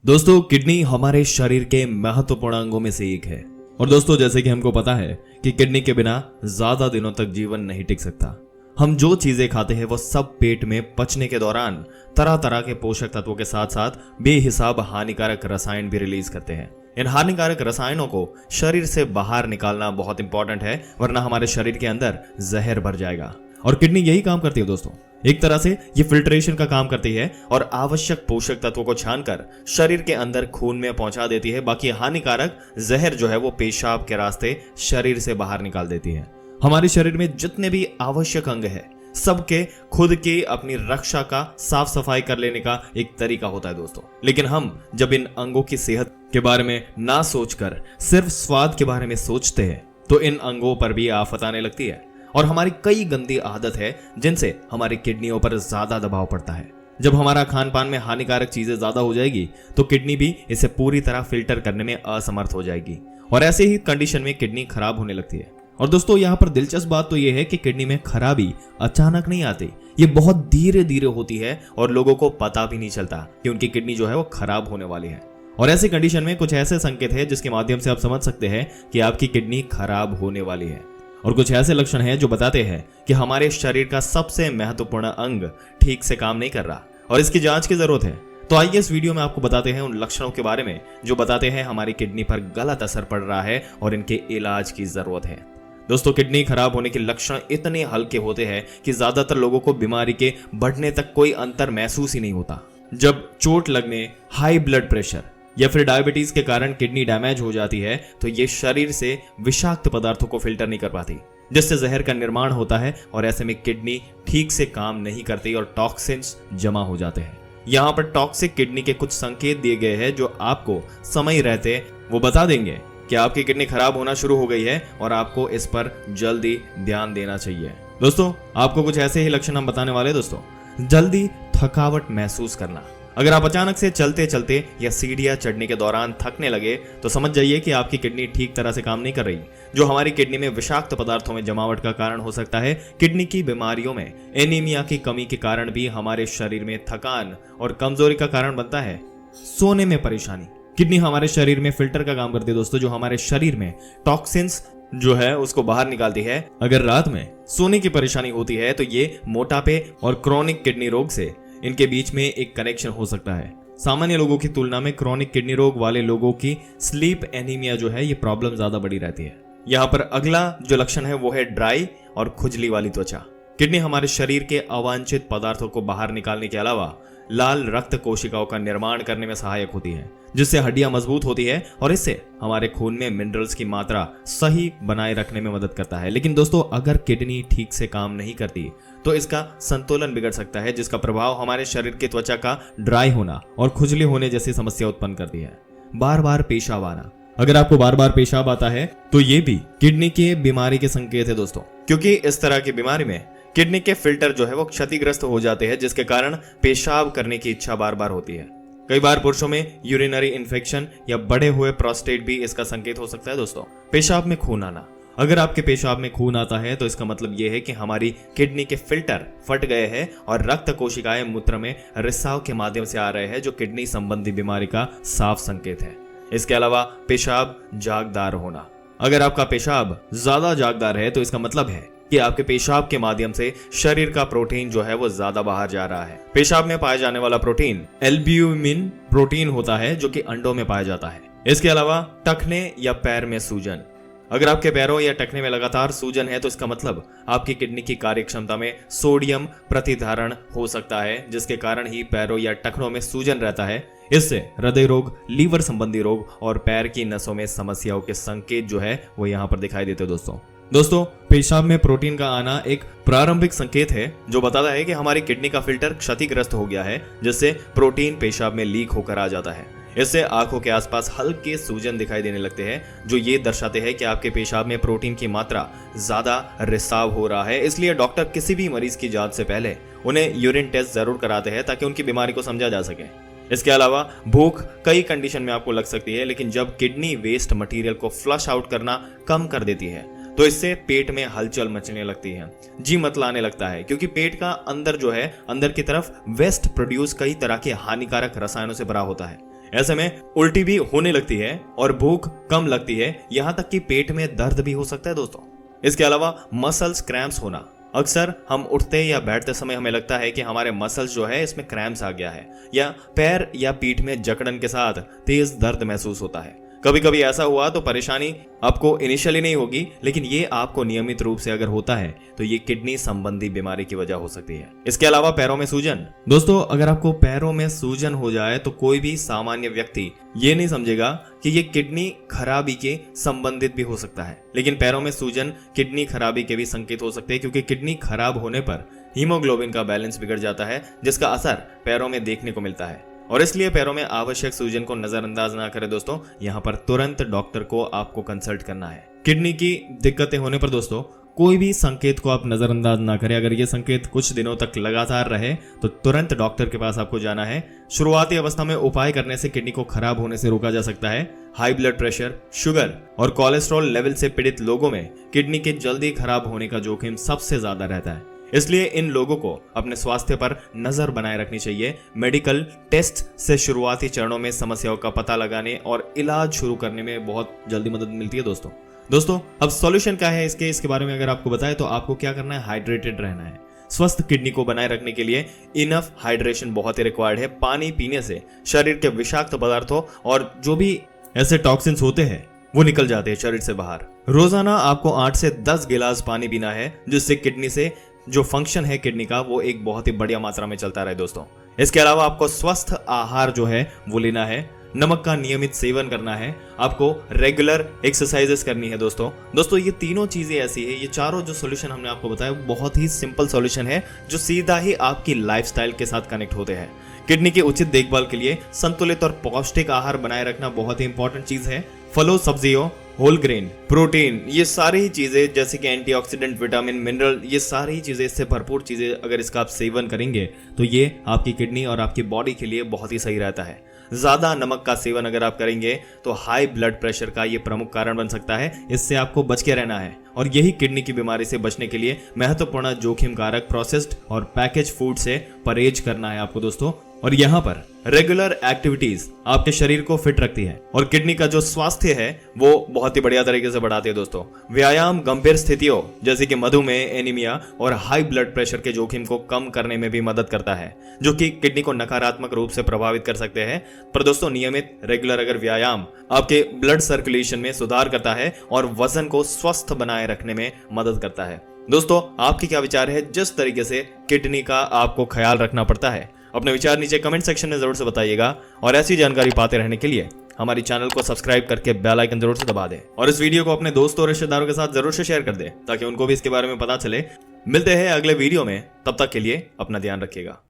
दोस्तों, किडनी हमारे शरीर के महत्वपूर्ण अंगों में से एक है। और दोस्तों, जैसे कि हमको पता है कि किडनी के बिना ज्यादा दिनों तक जीवन नहीं टिक सकता। हम जो चीजें खाते हैं वो सब पेट में पचने के दौरान तरह तरह के पोषक तत्वों के साथ साथ बेहिसाब हानिकारक रसायन भी रिलीज करते हैं। इन हानिकारक रसायनों को शरीर से बाहर निकालना बहुत इंपॉर्टेंट है, वरना हमारे शरीर के अंदर जहर भर जाएगा। और किडनी यही काम करती है दोस्तों। एक तरह से ये फिल्ट्रेशन का काम करती है और आवश्यक पोषक तत्वों को छानकर शरीर के अंदर खून में पहुंचा देती है। बाकी हानिकारक जहर जो है वो पेशाब के रास्ते शरीर से बाहर निकाल देती है। हमारे शरीर में जितने भी आवश्यक अंग है सबके खुद की अपनी रक्षा का साफ सफाई कर लेने का एक तरीका होता है दोस्तों। लेकिन हम जब इन अंगों की सेहत के बारे में ना सोचकर सिर्फ स्वाद के बारे में सोचते हैं तो इन अंगों पर भी आफत आने लगती है। और हमारी कई गंदी आदत है जिनसे हमारी किडनियों पर ज्यादा दबाव पड़ता है। जब हमारा खान पान में हानिकारक चीजें ज्यादा हो जाएगी तो किडनी भी इसे पूरी तरह फिल्टर करने में असमर्थ हो जाएगी और ऐसे ही कंडीशन में किडनी खराब होने लगती है। और दोस्तों, यहाँ पर दिलचस्प बात तो यह है कि किडनी में खराबी अचानक नहीं आती, ये बहुत धीरे धीरे होती है और लोगों को पता भी नहीं चलता कि उनकी किडनी जो है वो खराब होने वाली है। और ऐसी कंडीशन में कुछ ऐसे संकेत है जिसके माध्यम से आप समझ सकते हैं कि आपकी किडनी खराब होने वाली है। और कुछ ऐसे लक्षण हैं जो बताते हैं कि हमारे शरीर का सबसे महत्वपूर्ण अंग ठीक से काम नहीं कर रहा और इसकी जांच की जरूरत है। तो आइए इस वीडियो में आपको बताते हैं उन लक्षणों के बारे में जो बताते हैं हमारी किडनी पर गलत असर पड़ रहा है और इनके इलाज की जरूरत है। दोस्तों, किडनी खराब होने के लक्षण इतने हल्के होते हैं कि ज्यादातर लोगों को बीमारी के बढ़ने तक कोई अंतर महसूस ही नहीं होता। जब चोट लगने, हाई ब्लड प्रेशर या फिर डायबिटीज के कारण किडनी डैमेज हो जाती है तो ये शरीर से विषाक्त पदार्थों को फिल्टर नहीं कर पाती, जिससे जहर का निर्माण होता है और ऐसे में किडनी ठीक से काम नहीं करती और टॉक्सिन्स जमा हो जाते हैं। यहाँ पर टॉक्सिक किडनी के कुछ संकेत दिए गए हैं जो आपको समय रहते वो बता देंगे कि आपकी किडनी खराब होना शुरू हो गई है और आपको इस पर जल्दी ध्यान देना चाहिए। दोस्तों, आपको कुछ ऐसे ही लक्षण हम बताने वाले। दोस्तों, जल्दी थकावट महसूस करना। अगर आप अचानक से चलते चलते या सीढ़ियां चढ़ने के दौरान थकने लगे तो समझ जाइए कि आपकी किडनी ठीक तरह से काम नहीं कर रही, जो हमारी किडनी में विषाक्त पदार्थों में जमावट का कारण हो सकता है। किडनी की बीमारियों में एनीमिया की कमी के कारण भी हमारे शरीर में थकान और कमजोरी का कारण बनता है। सोने में परेशानी। किडनी हमारे शरीर में फिल्टर का काम करती है दोस्तों, जो हमारे शरीर में टॉक्सिन्स जो है उसको बाहर निकालती है। अगर रात में सोने की परेशानी होती है तो ये मोटापे और क्रोनिक किडनी रोग से इनके बीच में एक कनेक्शन हो सकता है। सामान्य लोगों की तुलना में क्रोनिक किडनी रोग वाले लोगों की स्लीप एनीमिया जो है ये प्रॉब्लम ज्यादा बड़ी रहती है। यहाँ पर अगला जो लक्षण है वो है ड्राई और खुजली वाली त्वचा। किडनी हमारे शरीर के अवांछित पदार्थों को बाहर निकालने के अलावा लाल रक्त कोशिकाओं का निर्माण करने में सहायक होती है, जिससे हड्डियां मजबूत होती है और इससे हमारे खून में मिनरल्स की मात्रा सही बनाए रखने में मदद करता है। लेकिन दोस्तों, अगर किडनी ठीक से काम नहीं करती तो इसका संतुलन बिगड़ सकता है, जिसका प्रभाव हमारे शरीर की त्वचा का ड्राई होना और खुजली होने जैसी समस्या उत्पन्न करती है। बार बार पेशाब आना। अगर आपको बार बार पेशाब आता है तो ये भी किडनी की बीमारी के संकेत है दोस्तों, क्योंकि इस तरह की बीमारी में किडनी के फिल्टर जो है वो क्षतिग्रस्त हो जाते हैं, जिसके कारण पेशाब करने की इच्छा बार बार होती है। कई बार पुरुषों में यूरिनरी इन्फेक्शन या बढ़े हुए प्रोस्टेट भी इसका संकेत हो सकता है दोस्तों। पेशाब में खून आना। अगर आपके पेशाब में खून आता है तो इसका मतलब यह है कि हमारी किडनी के फिल्टर फट गए हैं और रक्त कोशिकाएं मूत्र में रिसाव के माध्यम से आ रहे हैं, जो किडनी संबंधी बीमारी का साफ संकेत है। इसके अलावा पेशाब जागदार होना। अगर आपका पेशाब ज्यादा जागदार है तो इसका मतलब है कि आपके पेशाब के माध्यम से शरीर का प्रोटीन जो है वो ज्यादा बाहर जा रहा है। पेशाब में पाए जाने वाला प्रोटीन एल्ब्यूमिन प्रोटीन होता है, जो कि अंडों में पाया जाता है। इसके अलावा टखने या पैर में सूजन। अगर आपके पैरों या टखने में लगातार सूजन है तो इसका मतलब आपकी किडनी की कार्यक्षमता में सोडियम प्रतिधारण हो सकता है, जिसके कारण ही पैरों या टखनों में सूजन रहता है। इससे हृदय रोग, लीवर संबंधी रोग और पैर की नसों में समस्याओं के संकेत जो है वो यहाँ पर दिखाई देते हैं दोस्तों, पेशाब में प्रोटीन का आना एक प्रारंभिक संकेत है जो बताता है कि हमारी किडनी का फिल्टर क्षतिग्रस्त हो गया है, जिससे प्रोटीन पेशाब में लीक होकर आ जाता है। इससे आंखों के आसपास हल्के सूजन दिखाई देने लगते हैं, जो ये दर्शाते हैं कि आपके पेशाब में प्रोटीन की मात्रा ज्यादा रिसाव हो रहा है। इसलिए डॉक्टर किसी भी मरीज की जांच से पहले उन्हें यूरिन टेस्ट जरूर कराते हैं ताकि उनकी बीमारी को समझा जा सके। इसके अलावा भूख कई कंडीशन में आपको लग सकती है, लेकिन जब किडनी वेस्ट मटेरियल को फ्लश आउट करना कम कर देती है तो इससे पेट में हलचल मचने लगती है, जी मतलाने लगता है, क्योंकि पेट का अंदर जो है अंदर की तरफ वेस्ट प्रोड्यूस कई तरह के हानिकारक रसायनों से भरा होता है। ऐसे में उल्टी भी होने लगती है और भूख कम लगती है, यहाँ तक कि पेट में दर्द भी हो सकता है दोस्तों। इसके अलावा मसल्स क्रैम्प्स होना, अक्सर हम उठते या बैठते समय हमें लगता है कि हमारे मसल्स जो है इसमें क्रैम्प्स आ गया है, या पैर या पीठ में जकड़न के साथ तेज दर्द महसूस होता है। कभी कभी ऐसा हुआ तो परेशानी आपको इनिशियली नहीं होगी, लेकिन ये आपको नियमित रूप से अगर होता है तो ये किडनी संबंधी बीमारी की वजह हो सकती है। इसके अलावा पैरों में सूजन, दोस्तों अगर आपको पैरों में सूजन हो जाए तो कोई भी सामान्य व्यक्ति ये नहीं समझेगा कि ये किडनी खराबी के संबंधित भी हो सकता है, लेकिन पैरों में सूजन किडनी खराबी के भी संकेत हो सकते हैं, क्योंकि किडनी खराब होने पर हीमोग्लोबिन का बैलेंस बिगड़ जाता है, जिसका असर पैरों में देखने को मिलता है। और इसलिए पैरों में आवश्यक सूजन को नजरअंदाज ना करें दोस्तों, यहाँ पर तुरंत डॉक्टर को आपको कंसल्ट करना है। किडनी की दिक्कतें होने पर दोस्तों कोई भी संकेत को आप नजरअंदाज ना करें। अगर ये संकेत कुछ दिनों तक लगातार रहे तो तुरंत डॉक्टर के पास आपको जाना है। शुरुआती अवस्था में उपाय करने से किडनी को खराब होने से रोका जा सकता है। हाई ब्लड प्रेशर, शुगर और कोलेस्ट्रॉल लेवल से पीड़ित लोगों में किडनी के जल्दी खराब होने का जोखिम सबसे ज्यादा रहता है, इसलिए इन लोगों को अपने स्वास्थ्य पर नजर बनाए रखनी चाहिए। मेडिकल टेस्ट से शुरुआती चरणों में समस्याओं का पता लगाने और इलाज शुरू करने में बहुत जल्दी मदद मिलती है दोस्तों अब सॉल्यूशन क्या है इसके बारे में अगर आपको बताएं तो आपको क्या करना है, हाइड्रेटेड रहना है। स्वस्थ किडनी को बनाए रखने के लिए इनफ हाइड्रेशन बहुत ही रिक्वायर्ड है। पानी पीने से शरीर के विषाक्त पदार्थों और जो भी ऐसे टॉक्सिन्स होते हैं वो निकल जाते हैं शरीर से बाहर। रोजाना आपको 8 से 10 गिलास पानी पीना है, जिससे किडनी से जो फंक्शन है किडनी का वो एक बहुत ही बढ़िया मात्रा में चलता रहे दोस्तों। इसके अलावा आपको स्वस्थ आहार जो है वो लेना है, नमक का नियमित सेवन करना है, आपको रेगुलर एक्सरसाइजेस करनी है दोस्तों ये तीनों चीजें ऐसी है, ये चारों जो सॉल्यूशन हमने आपको बताया बहुत ही सिंपल सॉल्यूशन है, जो सीधा ही आपकी लाइफस्टाइल के साथ कनेक्ट होते हैं। किडनी की उचित देखभाल के लिए संतुलित और पौष्टिक आहार बनाए रखना बहुत ही इंपॉर्टेंट चीज है। फलों, सब्जियों, होल ग्रेन, प्रोटीन, ये सारी ही चीजें जैसे कि एंटीऑक्सीडेंट, विटामिन, मिनरल, ये सारी ही चीजें, इससे भरपूर चीजें अगर इसका आप सेवन करेंगे तो ये आपकी किडनी और आपकी बॉडी के लिए बहुत ही सही रहता है। ज्यादा नमक का सेवन अगर आप करेंगे तो हाई ब्लड प्रेशर का ये प्रमुख कारण बन सकता है, इससे आपको बच के रहना है। और यही किडनी की बीमारी से बचने के लिए महत्वपूर्ण जोखिम कारक प्रोसेस्ड और पैकेज फूड से परहेज करना है आपको दोस्तों। और यहाँ पर रेगुलर एक्टिविटीज आपके शरीर को फिट रखती है और किडनी का जो स्वास्थ्य है वो बहुत ही बढ़िया तरीके से बढ़ाती है दोस्तों। व्यायाम गंभीर स्थितियों जैसे कि मधुमेह, एनीमिया और हाई ब्लड प्रेशर के जोखिम को कम करने में भी मदद करता है, जो कि किडनी को नकारात्मक रूप से प्रभावित कर सकते हैं। पर दोस्तों नियमित रेगुलर अगर व्यायाम आपके ब्लड सर्कुलेशन में सुधार करता है और वजन को स्वस्थ बनाए रखने में मदद करता है। दोस्तों आपके क्या विचार है जिस तरीके से किडनी का आपको ख्याल रखना पड़ता है? अपने विचार नीचे कमेंट सेक्शन में जरूर से बताइएगा और ऐसी जानकारी पाते रहने के लिए हमारी चैनल को सब्सक्राइब करके बेल आइकन जरूर से दबा दें और इस वीडियो को अपने दोस्तों और रिश्तेदारों के साथ जरूर से शेयर कर दें ताकि उनको भी इसके बारे में पता चले। मिलते हैं अगले वीडियो में, तब तक के लिए अपना ध्यान रखिएगा।